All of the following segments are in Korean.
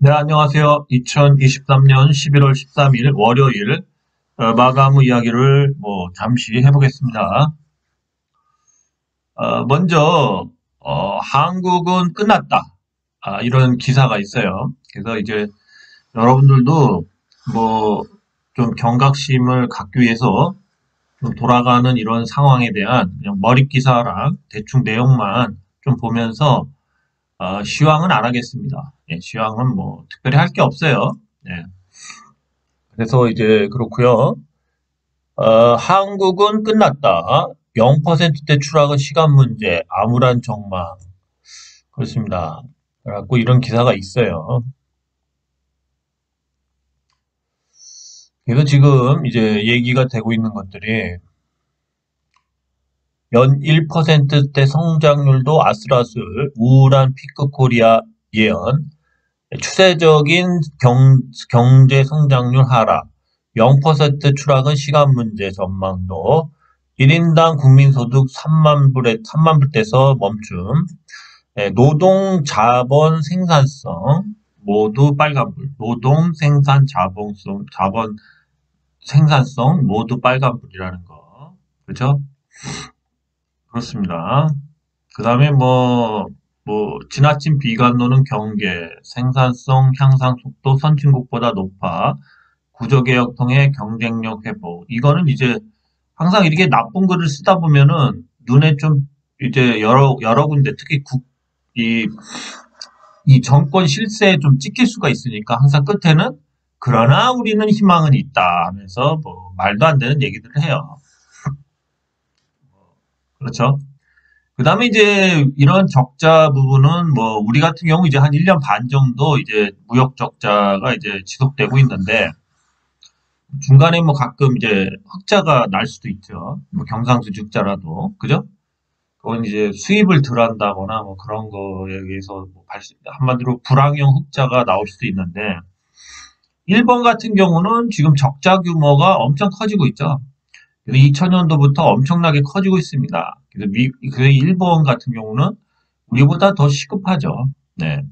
네, 안녕하세요. 2023년 11월 13일 월요일 마감 후 이야기를 잠시 해보겠습니다. 먼저 한국은 끝났다. 이런 기사가 있어요. 그래서 이제 여러분들도 뭐 좀 경각심을 갖기 위해서 좀 돌아가는 이런 상황에 대한 그냥 머릿 기사랑 대충 내용만 좀 보면서 시황은 안 하겠습니다. 예, 시황은 뭐 특별히 할 게 없어요. 예. 그래서 이제 그렇고요. 한국은 끝났다. 0%대 추락은 시간 문제, 암울한 전망. 그렇습니다. 그래갖고 이런 기사가 있어요. 그래서 지금 이제 얘기가 되고 있는 것들이 연 1%대 성장률도 아슬아슬, 우울한 피크 코리아 예언, 추세적인 경제 성장률 하락, 0% 추락은 시간 문제 전망도, 1인당 국민소득 3만 불대에서 멈춤, 노동 자본 생산성 모두 빨간불, 노동 생산 자본 생산성 모두 빨간불이라는 거, 그죠? 그렇습니다. 그 다음에 지나친 비관론은 경계, 생산성 향상 속도 선진국보다 높아, 구조개혁 통해 경쟁력 회복. 이거는 이제 항상 이렇게 나쁜 글을 쓰다 보면은 눈에 좀 이제 여러 군데 특히 이, 이 정권 실세에 좀 찍힐 수가 있으니까 항상 끝에는 그러나 우리는 희망은 있다 하면서 뭐 말도 안 되는 얘기들을 해요. 그렇죠? 그 다음에 이제 이런 적자 부분은 뭐 우리 같은 경우 이제 한 1년 반 정도 이제 무역 적자가 이제 지속되고 있는데 중간에 뭐 가끔 이제 흑자가 날 수도 있죠. 뭐 경상수지흑자라도 그죠? 그건 이제 수입을 덜 한다거나 뭐 그런 거에 의해서 뭐 한마디로 불황형 흑자가 나올 수도 있는데 일본 같은 경우는 지금 적자 규모가 엄청 커지고 있죠. 그래서 2000년도부터 엄청나게 커지고 있습니다. 그래서 일본 같은 경우는 우리보다 더 시급하죠. 네.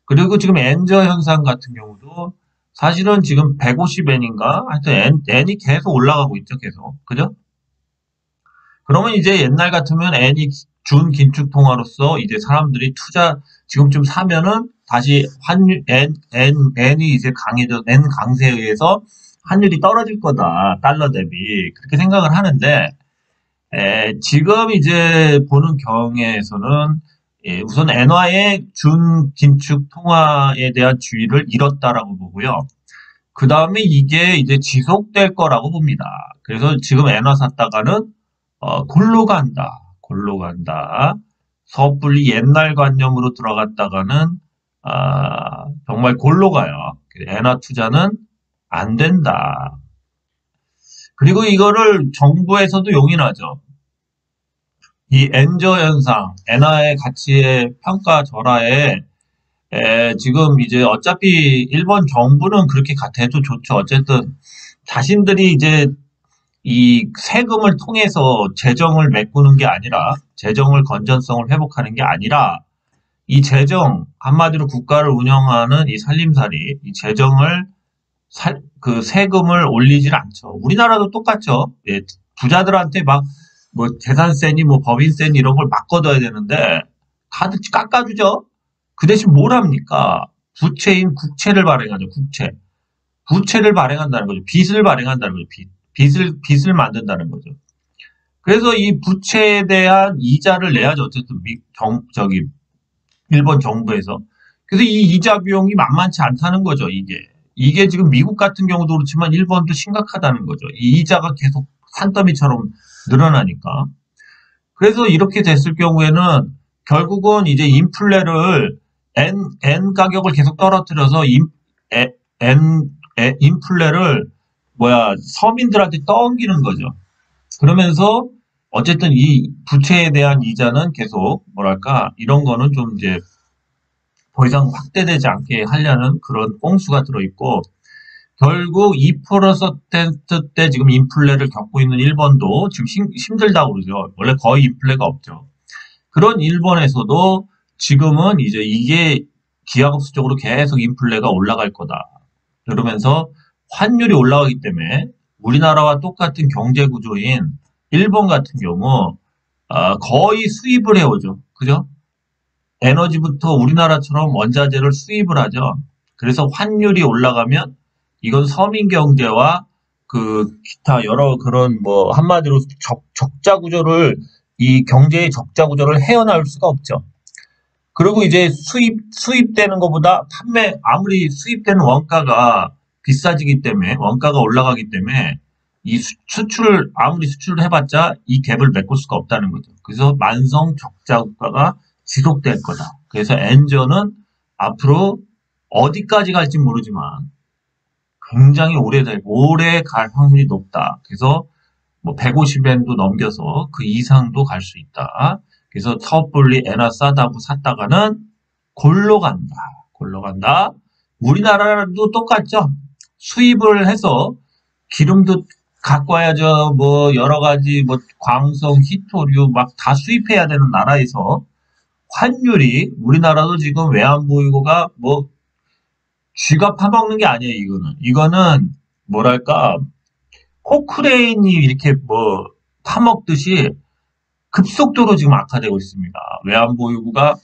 그리고 지금 엔저 현상 같은 경우도 사실은 지금 150엔인가? 하여튼 N이 계속 올라가고 있죠, 계속. 그죠? 그러면 이제 옛날 같으면 N이 준 긴축 통화로서 이제 사람들이 지금쯤 사면은 다시 N이 이제 N 강세에 의해서 환율이 떨어질 거다, 달러 대비. 그렇게 생각을 하는데, 지금 이제 보는 경우에서는 우선 엔화의 준 긴축 통화에 대한 주의를 잃었다라고 보고요. 그 다음에 이게 이제 지속될 거라고 봅니다. 그래서 지금 엔화 샀다가는 골로 간다, 골로 간다. 섣불리 옛날 관념으로 들어갔다가는 정말 골로 가요. 엔화 투자는 안 된다. 그리고 이거를 정부에서도 용인하죠. 이 엔저 현상, 엔화의 가치의 평가 절하에 지금 이제 어차피 일본 정부는 그렇게 돼도 좋죠. 어쨌든 자신들이 이제 이 세금을 통해서 재정을 메꾸는 게 아니라 재정을 건전성을 회복하는 게 아니라 이 재정 한마디로 국가를 운영하는 이 살림살이 이 재정을 그 세금을 올리질 않죠. 우리나라도 똑같죠. 예, 부자들한테 막 뭐 재산세니 뭐 법인세니 이런 걸 막 걷어야 되는데 다들 깎아주죠. 그 대신 뭘 합니까? 부채인 국채를 발행하죠. 부채를 발행한다는 거죠. 빚을 발행한다는 거죠. 빚을 만든다는 거죠. 그래서 이 부채에 대한 이자를 내야죠. 어쨌든 일본 정부에서. 그래서 이 이자 비용이 만만치 않다는 거죠. 이게 지금 미국 같은 경우도 그렇지만 일본도 심각하다는 거죠. 이 이자가 계속 산더미처럼 늘어나니까. 그래서 이렇게 됐을 경우에는 결국은 이제 인플레를 N 가격을 계속 떨어뜨려서 인플레를 서민들한테 떠넘기는 거죠. 그러면서 어쨌든 이 부채에 대한 이자는 계속 뭐랄까 이런 거는 좀 이제 더 이상 확대되지 않게 하려는 그런 꼼수가 들어있고 결국 2%대 지금 인플레를 겪고 있는 일본도 지금 힘들다고 그러죠. 원래 거의 인플레가 없죠. 그런 일본에서도 지금은 이제 이게 기하급수적으로 계속 인플레가 올라갈 거다. 그러면서 환율이 올라가기 때문에 우리나라와 똑같은 경제 구조인 일본 같은 경우 거의 수입을 해오죠. 그죠? 에너지부터 우리나라처럼 원자재를 수입을 하죠. 그래서 환율이 올라가면 이건 서민 경제와 그 기타 여러 그런 뭐 한마디로 적자 구조를 이 경제의 적자 구조를 헤어나올 수가 없죠. 그리고 이제 수입되는 것보다 아무리 수입되는 원가가 비싸지기 때문에, 원가가 올라가기 때문에, 아무리 수출을 해봤자 이 갭을 메꿀 수가 없다는 거죠. 그래서 만성 적자 국가가 지속될 거다. 그래서 엔저는 앞으로 어디까지 갈지 모르지만 굉장히 오래 갈 확률이 높다. 그래서 뭐 150엔도 넘겨서 그 이상도 갈 수 있다. 그래서 섣불리 엔화 싸다고 샀다가는 골로 간다. 골로 간다. 우리나라도 똑같죠. 수입을 해서 기름도 갖고 와야죠. 뭐 여러 가지 뭐 광석, 희토류 막 다 수입해야 되는 나라에서 환율이 우리나라도 지금 외환보유고가 뭐 쥐가 파먹는 게 아니에요. 이거는 뭐랄까 코크레인이 이렇게 뭐 파먹듯이 급속도로 지금 악화되고 있습니다. 외환보유고가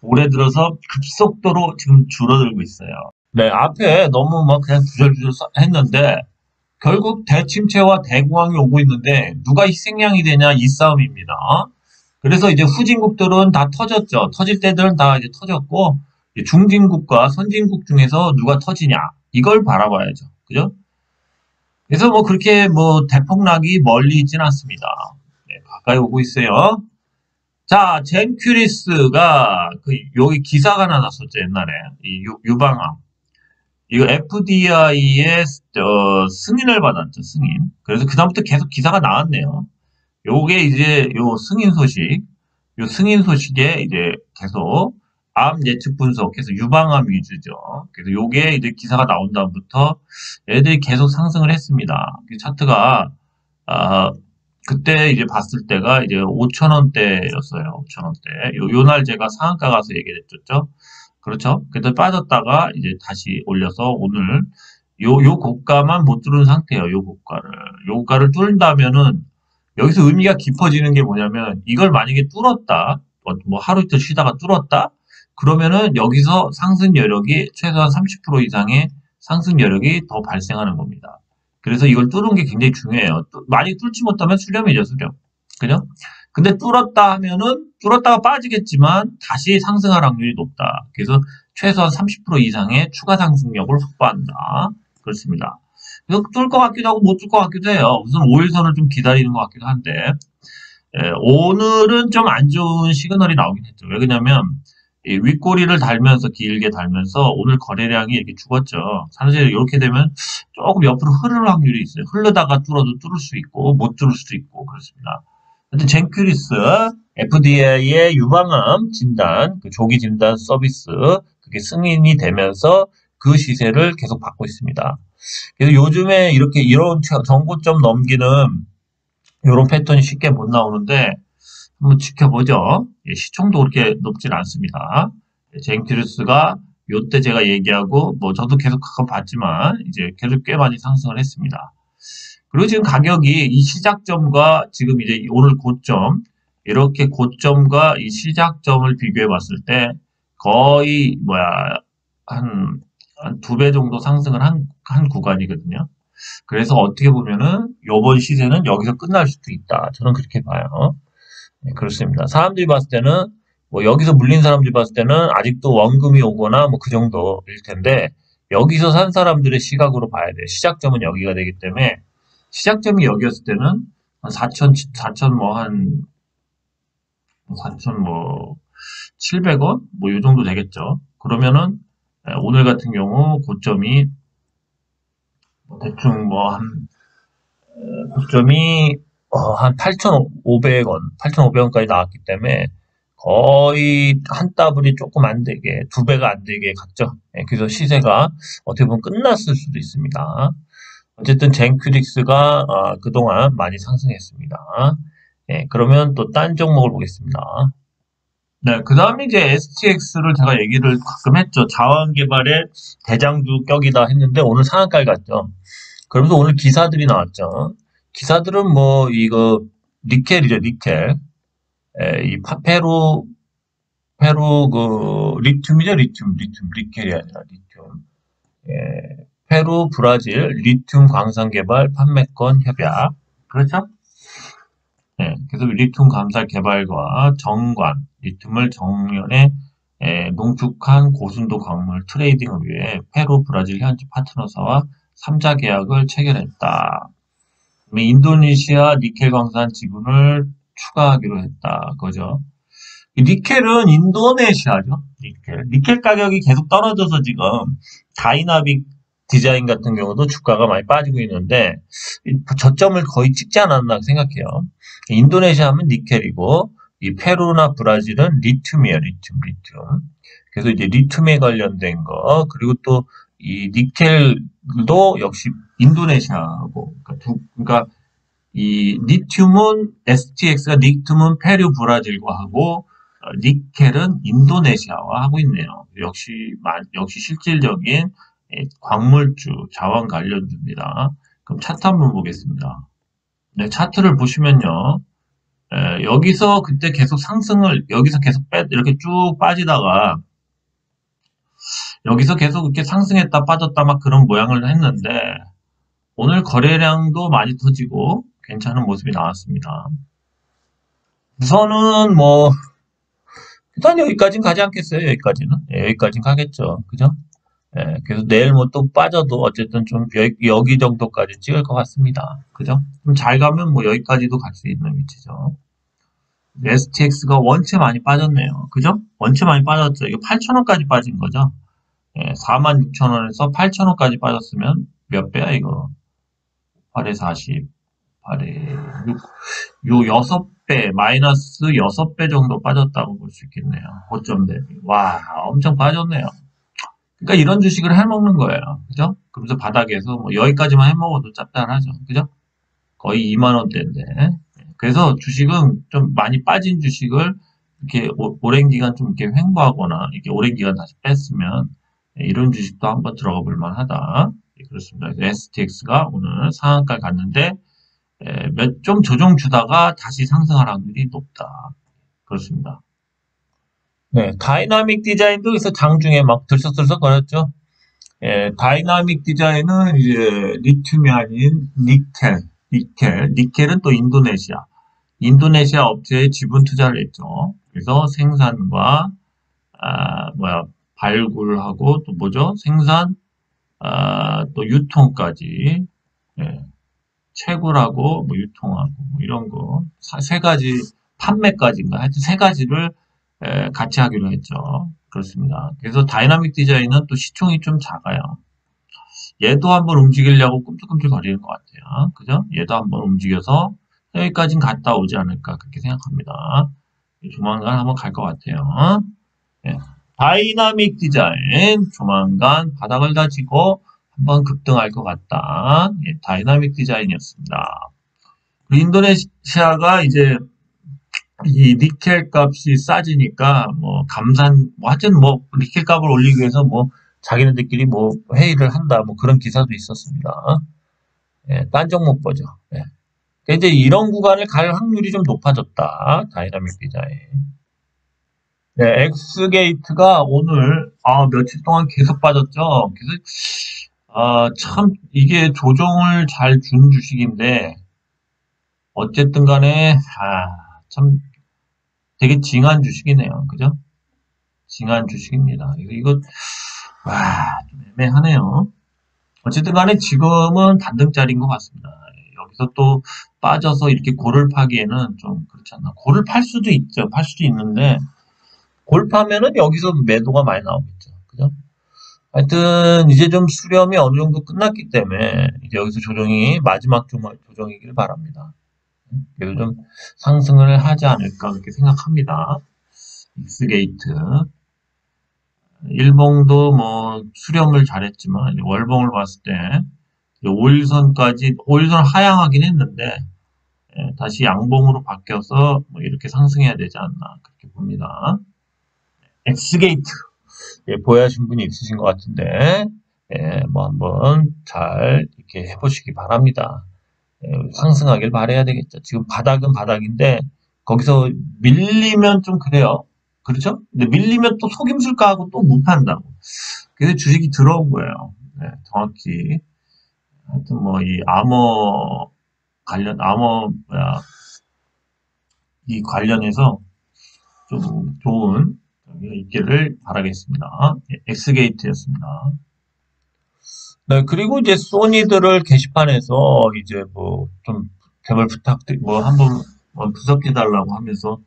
올해 들어서 급속도로 지금 줄어들고 있어요. 네, 앞에 너무 막 그냥 주절주절 했는데 결국 대침체와 대공황이 오고 있는데 누가 희생양이 되냐 이 싸움입니다. 그래서 이제 후진국들은 다 터졌죠. 터질 때들은 다 이제 터졌고 중진국과 선진국 중에서 누가 터지냐 이걸 바라봐야죠. 그죠? 그래서 뭐 그렇게 뭐 대폭락이 멀리 있지는 않습니다. 네, 가까이 오고 있어요. 자, 젠 큐리스가 여기 기사가 하나 났었죠 옛날에 이 유방암 이거 FDI의 승인을 받았죠 승인. 그래서 그다음부터 계속 기사가 나왔네요. 요게 이제 요 승인 소식에 이제 계속 암 예측 분석해서 유방암 위주죠. 그래서 요게 이제 기사가 나온 다음부터 애들이 계속 상승을 했습니다. 차트가 그때 이제 봤을 때가 이제 5,000원대였어요. 5,000원대. 요날 제가 상한가 가서 얘기했었죠. 그렇죠. 그래도 빠졌다가 이제 다시 올려서 오늘 요 고가만 못 뚫은 상태예요. 요 고가를 뚫는다면은 여기서 의미가 깊어지는 게 뭐냐면 이걸 만약에 뚫었다. 뭐 하루 이틀 쉬다가 뚫었다. 그러면은 여기서 상승 여력이 최소한 30% 이상의 상승 여력이 더 발생하는 겁니다. 그래서 이걸 뚫은 게 굉장히 중요해요. 많이 뚫지 못하면 수렴이죠, 수렴. 그죠? 근데 뚫었다가 빠지겠지만 다시 상승할 확률이 높다. 그래서 최소한 30% 이상의 추가 상승력을 확보한다. 그렇습니다. 그래서 뚫을 것 같기도 하고 못 뚫을 것 같기도 해요. 우선 5일선을 좀 기다리는 것 같기도 한데 오늘은 좀 안 좋은 시그널이 나오긴 했죠. 왜 그러냐면 윗꼬리를 달면서 길게 달면서 오늘 거래량이 이렇게 죽었죠. 사실 이렇게 되면 조금 옆으로 흐를 확률이 있어요. 흐르다가 뚫어도 뚫을 수 있고 못 뚫을 수도 있고 그렇습니다. 하여튼 젠큐리스 FDA의 유방암 진단, 그 조기 진단 서비스 그게 승인이 되면서 그 시세를 계속 받고 있습니다. 그래서 요즘에 이런 정고점 넘기는 이런 패턴이 쉽게 못 나오는데 한번 지켜보죠. 시총도 그렇게 높진 않습니다. 젠큐리스가 요때 제가 얘기하고 뭐 저도 계속 그거 봤지만 이제 계속 꽤 많이 상승을 했습니다. 그리고 지금 가격이 이 시작점과 지금 이제 오늘 고점 이렇게 고점과 이 시작점을 비교해 봤을 때 거의 한 2배 정도 상승을 한 구간이거든요. 그래서 어떻게 보면은 요번 시세는 여기서 끝날 수도 있다. 저는 그렇게 봐요. 네, 그렇습니다. 사람들이 봤을 때는 뭐 여기서 물린 사람들이 봤을 때는 아직도 원금이 오거나 뭐 그 정도일 텐데 여기서 산 사람들의 시각으로 봐야 돼요. 시작점은 여기가 되기 때문에 시작점이 여기였을 때는 한 4,700원? 뭐, 요 정도 되겠죠. 그러면은, 오늘 같은 경우, 고점이, 대충 고점이, 한 8,500원, 8,500원까지 나왔기 때문에, 거의 한 따블이 조금 안 되게, 2배가 안 되게 갔죠. 그래서 시세가 어떻게 보면 끝났을 수도 있습니다. 어쨌든 젠큐릭스가 그동안 많이 상승했습니다. 그러면 또 딴 종목을 보겠습니다. 네, 그 다음에 이제 STX를 제가 얘기를 가끔 했죠. 자원 개발의 대장주격이다 했는데 오늘 상한가를 갔죠. 그러면서 오늘 기사들이 나왔죠. 기사들은 뭐 이거 니켈이죠, 니켈. 이 페루 그 리튬이죠, 리튬, 니켈이 아니라 리튬. 페루, 브라질 리튬 광산 개발 판매권 협약. 그렇죠? 그래서 리튬 감사 개발과 정관, 리튬을 정년에 농축한 고순도 광물 트레이딩을 위해 페루, 브라질 현지 파트너사와 3자 계약을 체결했다. 인도네시아 니켈 광산 지분을 추가하기로 했다. 그죠? 이 니켈은 인도네시아죠. 니켈 가격이 계속 떨어져서 지금 다이나믹 디자인 같은 경우도 주가가 많이 빠지고 있는데 저점을 거의 찍지 않았나 생각해요. 인도네시아 하면 니켈이고 이 페루나 브라질은 리튬이에요. 리튬. 그래서 이제 리튬에 관련된 거 그리고 또 이 니켈도 역시 인도네시아고 그러니까 이 리튬은 STX가 리튬은 페루 브라질과 하고 니켈은 인도네시아와 하고 있네요. 역시 실질적인 광물주 자원 관련주입니다. 그럼 차트 한번 보겠습니다. 네, 차트를 보시면요. 여기서 그때 계속 상승을 여기서 계속 이렇게 쭉 빠지다가 여기서 계속 이렇게 상승했다 빠졌다 막 그런 모양을 했는데 오늘 거래량도 많이 터지고 괜찮은 모습이 나왔습니다. 우선은 뭐 일단 여기까지는 가지 않겠어요. 여기까지는 여기까지는 가겠죠. 그죠? 그래서 내일 뭐 또 빠져도 어쨌든 좀 여기 정도까지 찍을 것 같습니다. 그죠? 좀 잘 가면 뭐 여기까지도 갈 수 있는 위치죠. STX가 원체 많이 빠졌네요. 그죠? 원체 많이 빠졌죠. 이거 8,000원까지 빠진 거죠. 46,000원에서 8,000원까지 빠졌으면 몇 배야 이거? 8에 40, 8에 6, 요 6배, 마이너스 6배 정도 빠졌다고 볼 수 있겠네요. 고점 대비. 와, 엄청 빠졌네요. 그러니까 이런 주식을 해먹는 거예요. 그죠? 그러면서 바닥에서 뭐 여기까지만 해먹어도 짭짤하죠. 그죠? 거의 2만 원대인데. 그래서 주식은 좀 많이 빠진 주식을 이렇게 오랜 기간 좀 이렇게 횡보하거나 이렇게 오랜 기간 다시 뺐으면 이런 주식도 한번 들어가 볼 만하다. 그렇습니다. STX가 오늘 상한가를 갔는데 좀 조정 주다가 다시 상승할 확률이 높다. 그렇습니다. 네, 다이나믹 디자인도 그래서 장중에 막 들썩들썩 거렸죠. 다이나믹 디자인은 이제 리튬이 아닌 니켈은 또 인도네시아 업체에 지분 투자를 했죠. 그래서 생산과 발굴하고 또 뭐죠? 생산, 또 유통까지 채굴하고 뭐 유통하고 뭐 이런 거 세 가지 판매까지인가 하여튼 세 가지를 같이 하기로 했죠. 그렇습니다. 그래서 다이나믹 디자인은 또 시총이 좀 작아요. 얘도 한번 움직이려고 꿈틀꿈틀 거리는 것 같아요. 그죠? 얘도 한번 움직여서 여기까지는 갔다 오지 않을까 그렇게 생각합니다. 조만간 한번 갈 것 같아요. 예. 다이나믹 디자인 조만간 바닥을 다지고 한번 급등할 것 같다. 예, 다이나믹 디자인이었습니다. 인도네시아가 이제 이 니켈 값이 싸지니까 뭐 감산 뭐 하여튼 뭐 니켈 값을 올리기 위해서 뭐 자기네들끼리 뭐 회의를 한다 뭐 그런 기사도 있었습니다. 딴 종목 보죠. 이제 이런 구간을 갈 확률이 좀 높아졌다. 다이나믹 디자인. 엑스게이트가 오늘 며칠 동안 계속 빠졌죠. 그래서 참 이게 조정을 잘 준 주식인데 어쨌든 간에 참 되게 징한 주식이네요. 그죠? 징한 주식입니다. 이거 좀 애매하네요. 어쨌든 간에 지금은 단등짜리인 것 같습니다. 여기서 또 빠져서 이렇게 골을 파기에는 좀 그렇지 않나. 골을 팔 수도 있죠. 팔 수도 있는데 골 파면은 여기서 매도가 많이 나오겠죠. 그죠? 하여튼 이제 좀 수렴이 어느 정도 끝났기 때문에 이제 여기서 조정이 마지막 조정이길 바랍니다. 그래서 좀 상승을 하지 않을까 그렇게 생각합니다. 익스게이트 일봉도 뭐 수렴을 잘했지만 월봉을 봤을 때 5일선 하향하긴 했는데 다시 양봉으로 바뀌어서 뭐 이렇게 상승해야 되지 않나 그렇게 이렇게 봅니다. X게이트. 예, 보유하신 분이 있으신 것 같은데, 예, 뭐 한번 잘 이렇게 해보시기 바랍니다. 예, 상승하길 바라야 되겠죠. 지금 바닥은 바닥인데, 거기서 밀리면 좀 그래요. 그렇죠? 근데 밀리면 또 속임수일까 하고 또 못 판다고. 그래서 주식이 들어온 거예요. 네, 정확히. 하여튼 뭐 이 이 관련해서 좀 좋은 적이 있기를 바라겠습니다. 예, 엑스게이트였습니다. 네, 그리고 이제 소니들을 게시판에서 이제 뭐 좀 제발 뭐 한번 분석해 달라고 하면서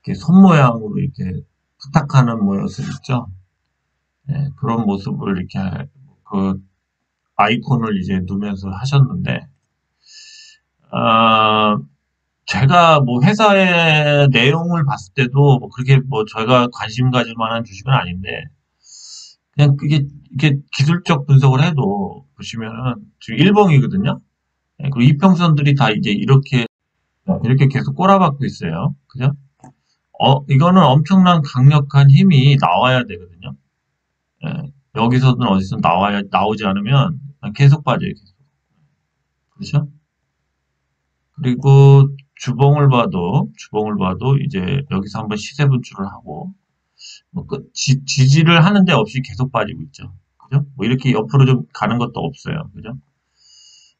이렇게 손 모양으로 이렇게 부탁하는 모습 있죠. 네, 그런 모습을 이렇게 그 아이콘을 이제 누면서 하셨는데, 아, 제가 뭐 회사의 내용을 봤을 때도 뭐 그렇게 뭐 저희가 관심 가질 만한 주식은 아닌데, 그냥 그게 이게 기술적 분석을 해도 보시면은 지금 일봉이거든요. 예, 그리고 이평선들이 다 이제 이렇게 계속 꼬라박고 있어요. 그죠? 이거는 엄청난 강력한 힘이 나와야 되거든요. 예, 여기서든 어디서 나오지 않으면 계속 빠져요. 계속. 그렇죠? 그리고 주봉을 봐도 이제 여기서 한번 시세 분출을 하고, 뭐 지지를 하는 데 없이 계속 빠지고 있죠. 그죠? 뭐 이렇게 옆으로 좀 가는 것도 없어요. 그죠?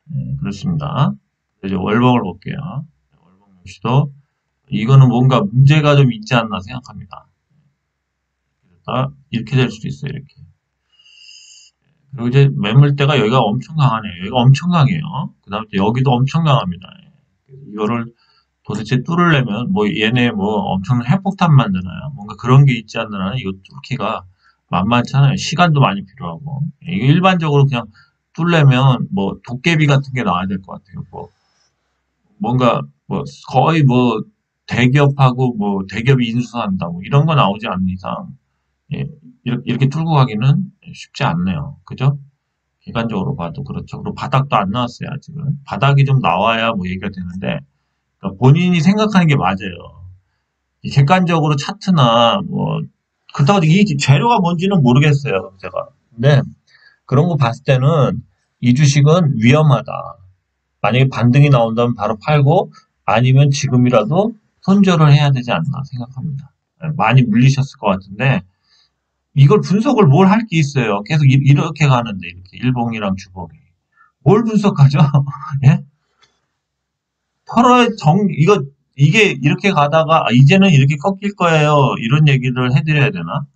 네, 그렇습니다. 이제 월봉을 볼게요. 월봉 역시도 이거는 뭔가 문제가 좀 있지 않나 생각합니다. 이렇게 될 수도 있어요. 이렇게. 그리고 이제 매물대가 여기가 엄청 강하네요. 여기가 엄청 강해요. 그 다음에 여기도 엄청 강합니다. 이거를 도대체 뚫으려면 뭐 얘네 뭐 엄청난 핵폭탄 만드나요? 뭔가 그런 게 있지 않나 이거 뚫기가 만만찮아요. 시간도 많이 필요하고. 이거 일반적으로 그냥 뚫려면 뭐 도깨비 같은 게 나와야 될 것 같아요. 뭐 뭔가 뭐 거의 뭐 대기업하고 뭐 대기업이 인수한다 뭐 이런 거 나오지 않는 이상 예, 이렇게 뚫고 가기는 쉽지 않네요. 그죠? 객관적으로 봐도 그렇죠. 그리고 바닥도 안 나왔어요. 아직은 바닥이 좀 나와야 뭐 얘기가 되는데 그러니까 본인이 생각하는 게 맞아요. 객관적으로 차트나 뭐 그렇다고 이 재료가 뭔지는 모르겠어요. 제가. 근데 그런 거 봤을 때는 이 주식은 위험하다. 만약에 반등이 나온다면 바로 팔고 아니면 지금이라도 손절을 해야 되지 않나 생각합니다. 많이 물리셨을 것 같은데 이걸 분석을 뭘 할 게 있어요. 계속 이렇게 가는데 이렇게 일봉이랑 주봉이 뭘 분석하죠? 예? 서로의 이게 이렇게 가다가 이제는 이렇게 꺾일 거예요. 이런 얘기를 해드려야 되나?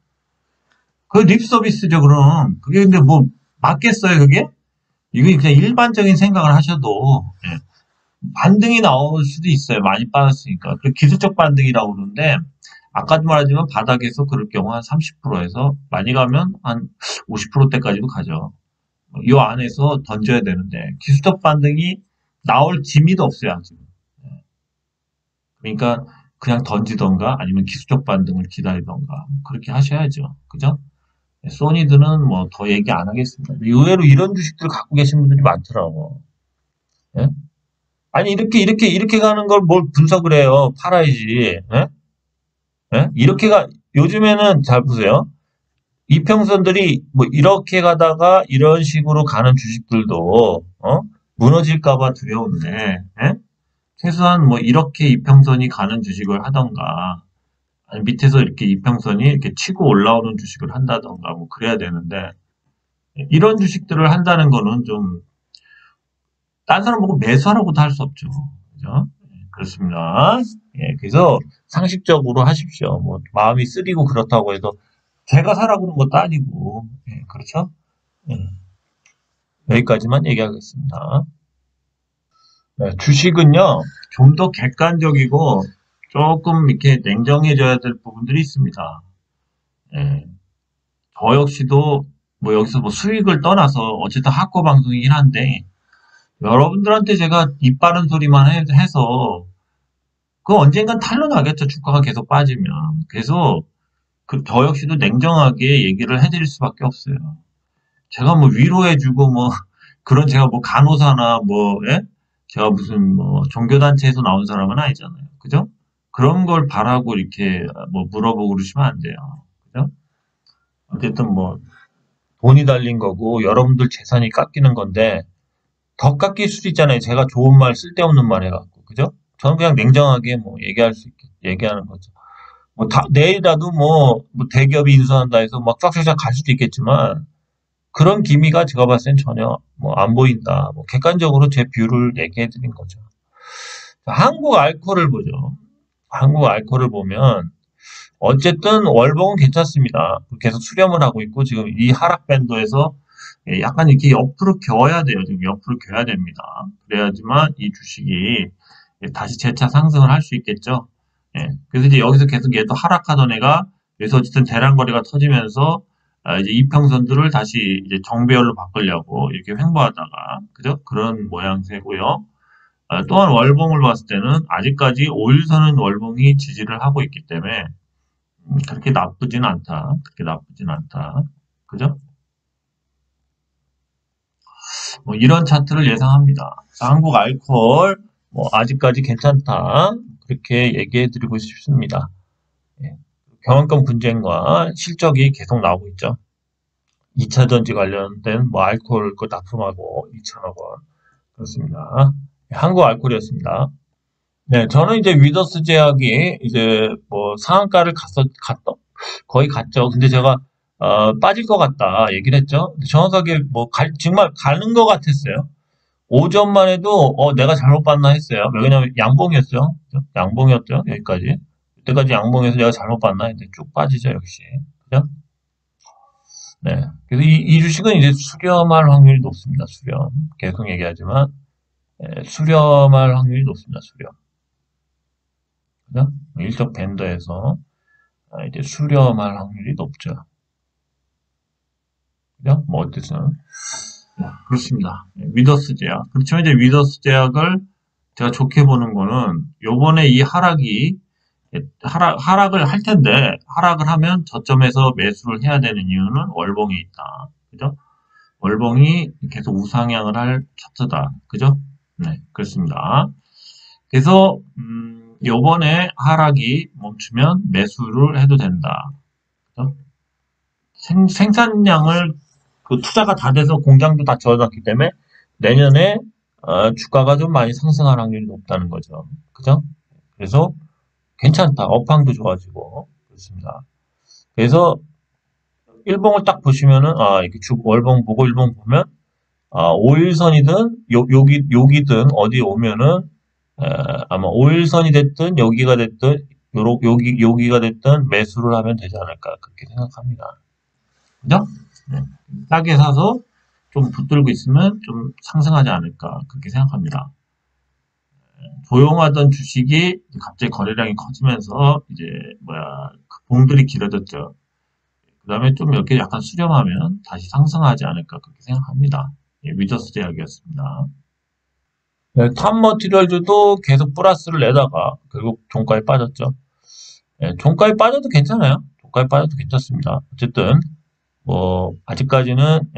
그 립 서비스죠, 그럼. 그게 근데 뭐 맞겠어요, 그게? 이거 그냥 일반적인 생각을 하셔도 예. 반등이 나올 수도 있어요. 많이 빠졌으니까. 그 기술적 반등이라고 그러는데 아까도 말하지만 바닥에서 그럴 경우 한 30%에서 많이 가면 한 50%대까지도 가죠. 이 안에서 던져야 되는데 기술적 반등이 나올 기미도 없어요, 아직. 그러니까 그냥 던지던가 아니면 기술적 반등을 기다리던가 그렇게 하셔야죠. 그죠? 소니들은 뭐 더 얘기 안 하겠습니다. 의외로 이런 주식들 갖고 계신 분들이 많더라고. 예? 아니 이렇게 가는 걸 뭘 분석을 해요? 팔아야지. 예? 예? 요즘에는 잘 보세요. 이평선들이 뭐 이렇게 가다가 이런 식으로 가는 주식들도 무너질까봐 두려운데 예? 최소한 뭐 이렇게 이평선이 가는 주식을 하던가 아니 밑에서 이렇게 이평선이 이렇게 치고 올라오는 주식을 한다던가 뭐 그래야 되는데 이런 주식들을 한다는 거는 좀 딴 사람 보고 매수하라고도 할 수 없죠. 그죠? 그렇습니다. 예, 그래서 상식적으로 하십시오. 뭐 마음이 쓰리고 그렇다고 해서 제가 사라고 그런 것도 아니고 예, 그렇죠? 예, 여기까지만 얘기하겠습니다. 네, 주식은요 좀 더 객관적이고 조금 이렇게 냉정해져야 될 부분들이 있습니다. 예, 저 역시도 뭐 여기서 뭐 수익을 떠나서 어쨌든 학고 방송이긴 한데 여러분들한테 제가 입 바른 소리만 해서 그 언젠간 탄로 나겠죠. 주가가 계속 빠지면. 그래서 저 역시도 냉정하게 얘기를 해드릴 수밖에 없어요. 제가 뭐 위로해주고 뭐 그런 제가 뭐 간호사나 뭐 예? 제가 무슨 뭐 종교단체에서 나온 사람은 아니잖아요. 그죠? 그런 걸 바라고 이렇게 뭐 물어보고 그러시면 안 돼요. 그죠? 어쨌든 뭐 돈이 달린 거고 여러분들 재산이 깎이는 건데 더 깎일 수도 있잖아요. 제가 좋은 말 쓸데없는 말 해갖고 그죠? 저는 그냥 냉정하게 뭐 얘기할 수 있게 얘기하는 거죠. 뭐 내일이라도 뭐 대기업이 인수한다 해서 막 쫙쫙쫙 갈 수도 있겠지만 그런 기미가 제가 봤을 땐 전혀 뭐 안 보인다. 뭐 객관적으로 제 뷰를 얘기해 드린 거죠. 자, 한국 알코올을 보죠. 한국 알코올을 보면 어쨌든 월봉은 괜찮습니다. 계속 수렴을 하고 있고 지금 이 하락 밴드에서 약간 이렇게 옆으로 겨야 돼요. 지금 옆으로 겨야 됩니다. 그래야지만 이 주식이 다시 재차 상승을 할 수 있겠죠. 예. 그래서 이제 여기서 계속 얘도 하락하던 애가 여기서 어쨌든 대란거리가 터지면서 이제 이평선들을 다시 이제 정배열로 바꾸려고 이렇게 횡보하다가 그죠? 그런 모양새고요. 또한 월봉을 봤을 때는 아직까지 5일선은 월봉이 지지를 하고 있기 때문에 그렇게 나쁘진 않다. 그렇게 나쁘진 않다. 그죠? 뭐 이런 차트를 예상합니다. 한국 알코올 뭐 아직까지 괜찮다. 그렇게 얘기해 드리고 싶습니다. 예. 경환권 분쟁과 실적이 계속 나오고 있죠. 2차 전지 관련된 뭐 알코올 그 납품하고 2천억 원. 그렇습니다. 한국 알코올이었습니다. 네, 저는 이제 위더스 제약이 이제 뭐 상한가를 갔던 거의 갔죠. 근데 제가 빠질 것 같다 얘기를 했죠. 정확하게 뭐 정말 가는 것 같았어요. 오전만 해도 내가 잘못 봤나 했어요. 왜냐면 양봉이었죠. 양봉이었죠. 여기까지. 그때까지 양봉에서 내가 잘못 봤나 했는데 쭉 빠지죠 역시. 그죠? 네. 그래서 이 주식은 이제 수렴할 확률이 높습니다. 수렴. 계속 얘기하지만 수렴할 확률이 높습니다. 수렴. 그죠? 일적 밴드에서 이제 수렴할 확률이 높죠. 그죠? 뭐 어쨌든 그렇습니다. 위더스 제약. 그렇지만 이제 위더스 제약을 제가 좋게 보는 거는 요번에 이 하락이 하락을 할 텐데 하락을 하면 저점에서 매수를 해야 되는 이유는 월봉이 있다. 그죠? 월봉이 계속 우상향을 할 차트다. 그죠? 네, 그렇습니다. 그래서 요번에 하락이 멈추면 매수를 해도 된다. 그죠? 생산량을 그 투자가 다 돼서 공장도 다 지어졌기 때문에 내년에 주가가 좀 많이 상승할 확률이 높다는 거죠. 그죠? 그래서 괜찮다. 업황도 좋아지고 그렇습니다. 그래서 일봉을 딱 보시면은 이렇게 월봉 보고 일봉 보면 5일선이든 여기든 어디 오면은 아마 5일선이 됐든 여기가 됐든 여기가 됐든 매수를 하면 되지 않을까 그렇게 생각합니다. 그죠? 네. 싸게 사서 좀 붙들고 있으면 좀 상승하지 않을까 그렇게 생각합니다. 조용하던 주식이 갑자기 거래량이 커지면서 이제 그 봉들이 길어졌죠. 그 다음에 좀 이렇게 약간 수렴하면 다시 상승하지 않을까 그렇게 생각합니다. 예, 위저스 제약이었습니다. 네, 탑 머티리얼즈도 계속 플러스를 내다가 결국 종가에 빠졌죠. 예, 종가에 빠져도 괜찮아요. 종가에 빠져도 괜찮습니다. 어쨌든 뭐 아직까지는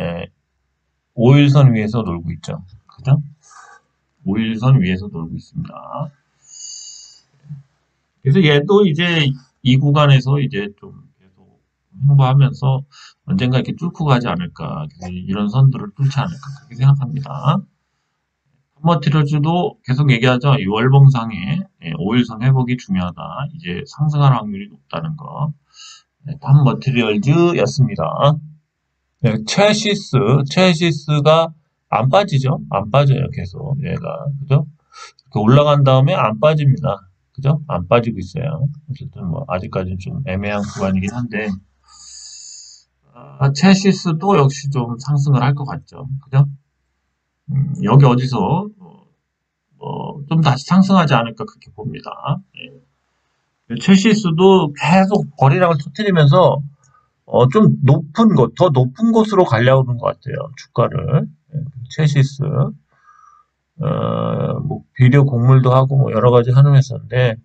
5일선 위에서 놀고 있죠. 그죠? 5일선 위에서 놀고 있습니다. 그래서 얘도 이제 이 구간에서 이제 좀 계속 횡보하면서 언젠가 이렇게 뚫고 가지 않을까. 이런 선들을 뚫지 않을까. 그렇게 생각합니다. 탑머티리얼즈도 계속 얘기하죠. 이 월봉상에 5일선 회복이 중요하다. 이제 상승할 확률이 높다는 거. 탑머티리얼즈였습니다. 네, 체시스가 안 빠지죠? 안 빠져요, 계속. 얘가. 그죠? 올라간 다음에 안 빠집니다. 그죠? 안 빠지고 있어요. 어쨌든 뭐, 아직까지는 좀 애매한 구간이긴 한데, 체시스도 역시 좀 상승을 할 것 같죠. 그죠? 여기 어디서, 좀 다시 상승하지 않을까 그렇게 봅니다. 예. 체시스도 계속 거래량을 터뜨리면서, 좀 높은 곳, 더 높은 곳으로 가려고 하는 것 같아요. 주가를. 체시스. 뭐, 비료 곡물도 하고, 뭐, 여러 가지 하는 회사인데,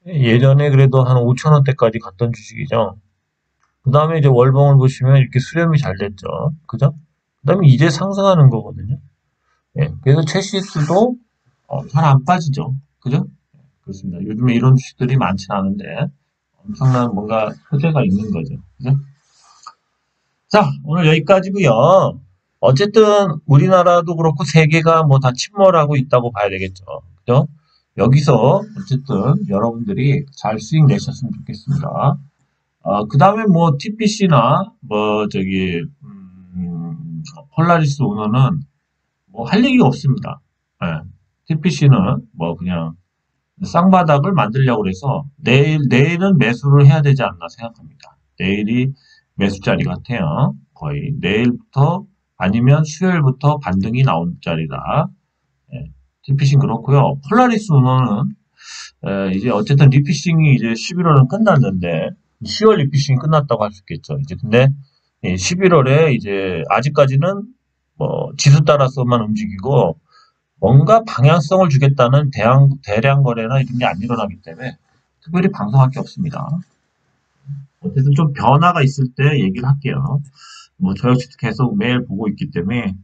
예전에 그래도 한 5천원대까지 갔던 주식이죠. 그 다음에 이제 월봉을 보시면 이렇게 수렴이 잘 됐죠. 그죠? 그 다음에 이제 상승하는 거거든요. 예, 그래서 체시스도 잘 안 빠지죠. 그죠? 그렇습니다. 요즘에 이런 주식들이 많지는 않은데 엄청난 뭔가 소재가 있는 거죠. 그죠? 자, 오늘 여기까지고요. 어쨌든 우리나라도 그렇고 세계가 뭐 다 침몰하고 있다고 봐야 되겠죠. 그죠? 여기서 어쨌든 여러분들이 잘 수익 내셨으면 좋겠습니다. 그 다음에 뭐 TPC나 뭐 저기 폴라리스 오너는 뭐 할 얘기가 없습니다. 예. TPC는 뭐 그냥 쌍바닥을 만들려고 그래서 내일은 매수를 해야 되지 않나 생각합니다. 내일이 매수 자리 같아요. 거의 내일부터 아니면 수요일부터 반등이 나온 자리다. 예. TPC는 그렇고요. 폴라리스 오너는 이제 어쨌든 리피싱이 이제 11월은 끝났는데 10월 리피싱이 끝났다고 할 수 있겠죠. 이제 근데 11월에 이제 아직까지는 뭐 지수 따라서만 움직이고 뭔가 방향성을 주겠다는 대량 거래나 이런 게 안 일어나기 때문에 특별히 방송할 게 없습니다. 어쨌든 좀 변화가 있을 때 얘기를 할게요. 뭐 저 역시도 계속 매일 보고 있기 때문에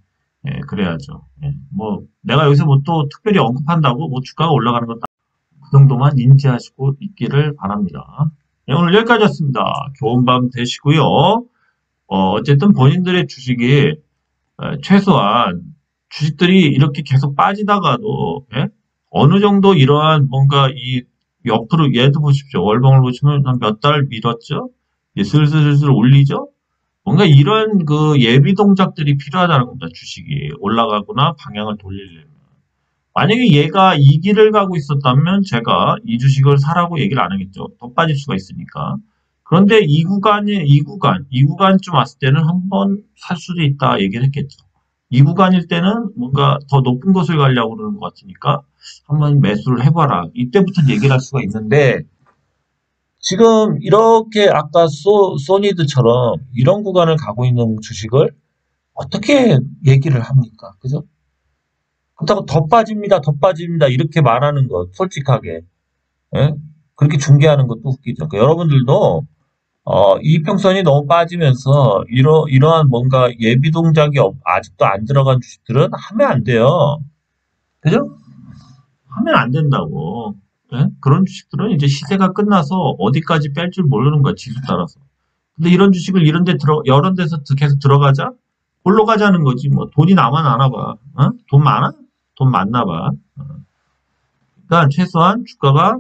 그래야죠. 뭐 내가 여기서 뭐 또 특별히 언급한다고 뭐 주가가 올라가는 것도 그 정도만 인지하시고 있기를 바랍니다. 오늘 여기까지였습니다. 좋은 밤 되시고요. 어쨌든 본인들의 주식이 최소한 주식들이 이렇게 계속 빠지다가도 어느 정도 이러한 뭔가 이 옆으로 얘도 보십시오. 월봉을 보시면 한 몇 달 밀었죠. 이제 슬슬 올리죠. 뭔가 이런 그 예비 동작들이 필요하다는 겁니다. 주식이 올라가거나 방향을 돌리려면. 만약에 얘가 이 길을 가고 있었다면 제가 이 주식을 사라고 얘기를 안 하겠죠. 더 빠질 수가 있으니까. 그런데 이 구간쯤 왔을 때는 한번 살 수도 있다 얘기를 했겠죠. 이 구간일 때는 뭔가 더 높은 곳을 가려고 그러는 것 같으니까 한번 매수를 해봐라. 이때부터 얘기를 할 수가 있는데 지금 이렇게 아까 소니드처럼 이런 구간을 가고 있는 주식을 어떻게 얘기를 합니까? 그죠? 그렇다고 더 빠집니다. 이렇게 말하는 것, 솔직하게. 예? 그렇게 중계하는 것도 웃기죠. 그러니까 여러분들도, 이평선이 너무 빠지면서, 이러한 뭔가 예비 동작이 아직도 안 들어간 주식들은 하면 안 돼요. 그죠? 하면 안 된다고. 예? 그런 주식들은 이제 시세가 끝나서 어디까지 뺄 줄 모르는 거야, 지수 따라서. 근데 이런 주식을 여러 데서 계속 들어가자? 골로 가자는 거지, 뭐. 돈이 나만 아나 봐. 돈 많아? 돈 많나 봐. 그러니까 최소한 주가가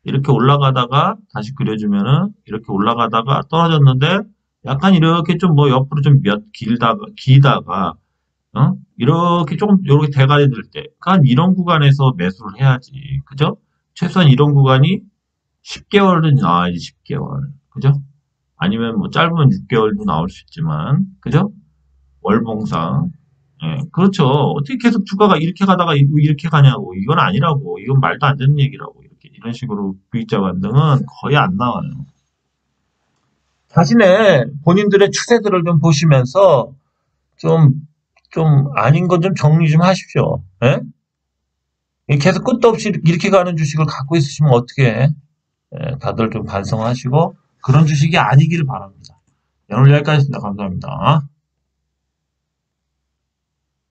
이렇게 올라가다가 다시 그려주면은 이렇게 올라가다가 떨어졌는데 약간 이렇게 좀 뭐 옆으로 좀 기다가 이렇게 조금 이렇게 대가리 들 때, 그러니까 이런 구간에서 매수를 해야지, 그죠? 최소한 이런 구간이 10개월은 나와야지 10개월, 그죠? 아니면 뭐 짧으면 6개월도 나올 수 있지만, 그죠? 월봉상. 그렇죠. 어떻게 계속 주가가 이렇게 가다가 이렇게 가냐고. 이건 아니라고. 이건 말도 안 되는 얘기라고. 이런 식으로 V자 반등은 거의 안 나와요. 자신의 본인들의 추세들을 좀 보시면서 좀 아닌 건 좀 정리 좀 하십시오. 예? 계속 끝도 없이 이렇게 가는 주식을 갖고 있으시면 어떻게 해? 다들 좀 반성하시고 그런 주식이 아니길 바랍니다. 오늘 여기까지 했습니다. 감사합니다.